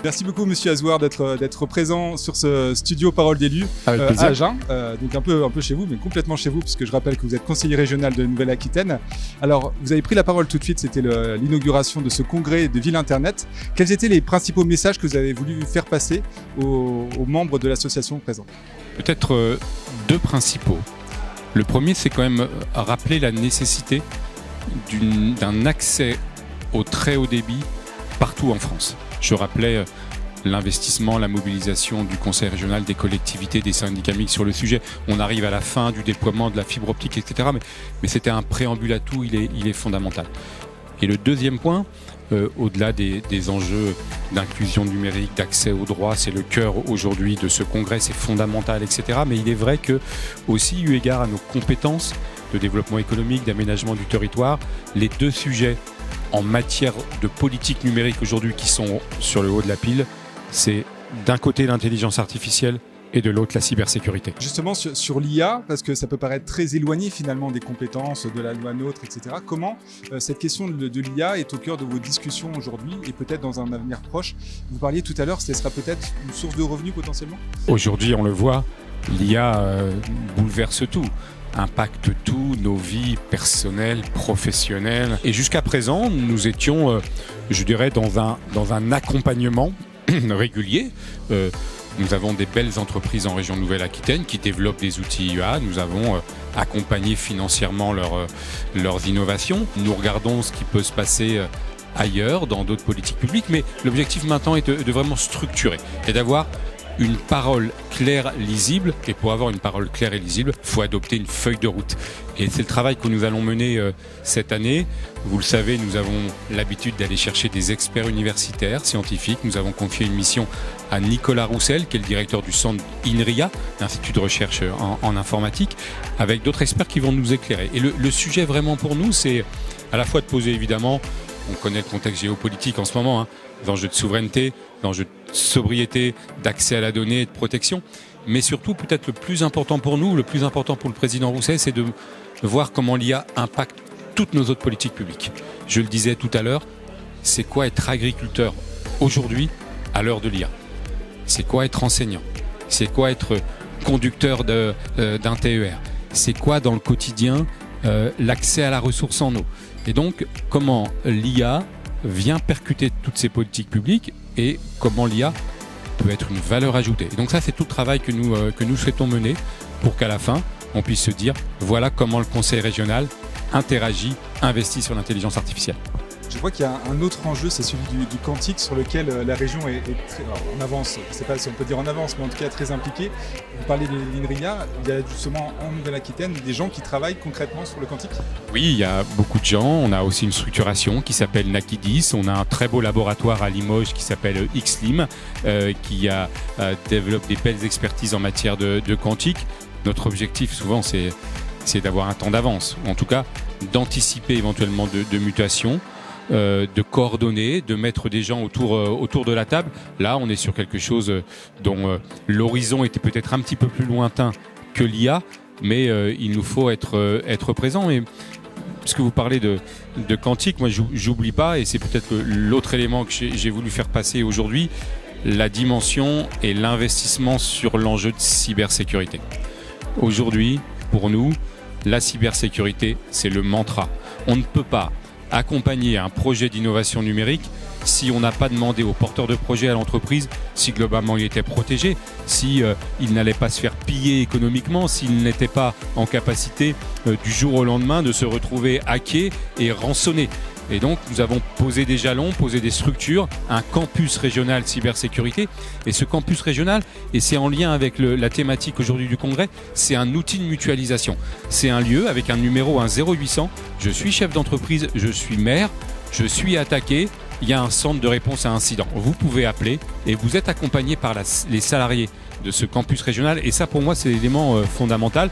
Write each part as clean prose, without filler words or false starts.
Merci beaucoup Monsieur Azouar d'être présent sur ce studio Parole d'élus à Agen, donc un peu chez vous, mais complètement chez vous, puisque je rappelle que vous êtes conseiller régional de Nouvelle-Aquitaine. Alors, vous avez pris la parole tout de suite, c'était l'inauguration de ce congrès de Ville Internet. Quels étaient les principaux messages que vous avez voulu faire passer aux membres de l'association présents? Peut-être deux principaux. Le premier, c'est quand même rappeler la nécessité d'un accès au très haut débit partout en France. Je rappelais l'investissement, la mobilisation du conseil régional, des collectivités, des syndicats mixtes sur le sujet. On arrive à la fin du déploiement de la fibre optique, etc. Mais c'était un préambule à tout, il est fondamental. Et le deuxième point, au-delà des enjeux d'inclusion numérique, d'accès aux droits, c'est le cœur aujourd'hui de ce congrès, c'est fondamental, etc. Mais il est vrai que, aussi, eu égard à nos compétences de développement économique, d'aménagement du territoire, les deux sujets en matière de politique numérique aujourd'hui qui sont sur le haut de la pile, c'est d'un côté l'intelligence artificielle et de l'autre la cybersécurité. Justement sur l'IA, parce que ça peut paraître très éloigné finalement des compétences de la loi NOTRe, etc. Comment cette question de l'IA est au cœur de vos discussions aujourd'hui et peut-être dans un avenir proche? Vous parliez tout à l'heure, ce sera peut-être une source de revenus potentiellement? Aujourd'hui, on le voit, l'IA bouleverse tout. Impacte tout, nos vies personnelles, professionnelles. Et jusqu'à présent, nous étions, je dirais, dans un accompagnement régulier. Nous avons des belles entreprises en région Nouvelle-Aquitaine qui développent des outils IA. Nous avons accompagné financièrement leurs innovations. Nous regardons ce qui peut se passer ailleurs, dans d'autres politiques publiques. Mais l'objectif maintenant est de vraiment structurer et d'avoir une parole claire, lisible. Et pour avoir une parole claire et lisible, il faut adopter une feuille de route. Et c'est le travail que nous allons mener cette année. Vous le savez, nous avons l'habitude d'aller chercher des experts universitaires, scientifiques. Nous avons confié une mission à Nicolas Roussel, qui est le directeur du centre INRIA, l'Institut de recherche en informatique, avec d'autres experts qui vont nous éclairer. Et le sujet vraiment pour nous, c'est à la fois de poser évidemment, on connaît le contexte géopolitique en ce moment, les enjeux de souveraineté, les enjeux de sobriété, d'accès à la donnée et de protection. Mais surtout, peut-être le plus important pour nous, le plus important pour le président Rousset, c'est de voir comment l'IA impacte toutes nos autres politiques publiques. Je le disais tout à l'heure, c'est quoi être agriculteur aujourd'hui à l'heure de l'IA? C'est quoi être enseignant? C'est quoi être conducteur d'un TER? C'est quoi dans le quotidien l'accès à la ressource en eau? Et donc, comment l'IA vient percuter toutes ces politiques publiques et comment l'IA peut être une valeur ajoutée. Et donc ça, c'est tout le travail que nous souhaitons mener pour qu'à la fin, on puisse se dire, voilà comment le conseil régional interagit, investit sur l'intelligence artificielle. Je vois qu'il y a un autre enjeu, c'est celui du quantique, sur lequel la région est très en avance. Je ne sais pas si on peut dire en avance, mais en tout cas très impliquée. Vous parlez de l'INRIA, il y a justement en Nouvelle-Aquitaine des gens qui travaillent concrètement sur le quantique? Oui, il y a beaucoup de gens. On a aussi une structuration qui s'appelle Nakidis. On a un très beau laboratoire à Limoges qui s'appelle XLIM, qui développe des belles expertises en matière de quantique. Notre objectif, souvent, c'est d'avoir un temps d'avance, ou en tout cas d'anticiper éventuellement de mutations. De coordonner, de mettre des gens autour de la table. Là, on est sur quelque chose dont l'horizon était peut-être un petit peu plus lointain que l'IA, mais il nous faut être présent. Et puisque vous parlez de quantique, moi, j'oublie pas, et c'est peut-être l'autre élément que j'ai voulu faire passer aujourd'hui, la dimension et l'investissement sur l'enjeu de cybersécurité. Aujourd'hui, pour nous, la cybersécurité, c'est le mantra. On ne peut pas accompagner un projet d'innovation numérique si on n'a pas demandé aux porteurs de projet, à l'entreprise, si globalement il était protégé, si il n'allait pas se faire piller économiquement, s'il n'était pas en capacité du jour au lendemain de se retrouver hacké et rançonné. Et donc, nous avons posé des jalons, posé des structures, un campus régional cybersécurité. Et ce campus régional, et c'est en lien avec la thématique aujourd'hui du congrès, c'est un outil de mutualisation. C'est un lieu avec un numéro, un 0800. Je suis chef d'entreprise, je suis maire, je suis attaqué. Il y a un centre de réponse à incident. Vous pouvez appeler et vous êtes accompagné par les salariés de ce campus régional. Et ça, pour moi, c'est l'élément fondamental.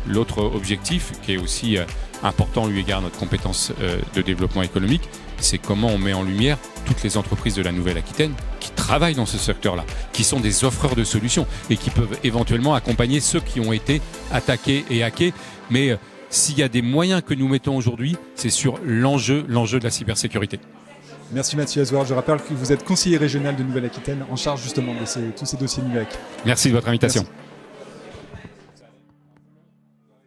L'autre objectif, qui est aussi important eu égard à notre compétence de développement économique, c'est comment on met en lumière toutes les entreprises de la Nouvelle-Aquitaine qui travaillent dans ce secteur-là, qui sont des offreurs de solutions et qui peuvent éventuellement accompagner ceux qui ont été attaqués et hackés. Mais s'il y a des moyens que nous mettons aujourd'hui, c'est sur l'enjeu de la cybersécurité. Merci Mathieu Azouard. Je rappelle que vous êtes conseiller régional de Nouvelle-Aquitaine en charge justement de tous ces dossiers numériques. Merci de votre invitation. Merci.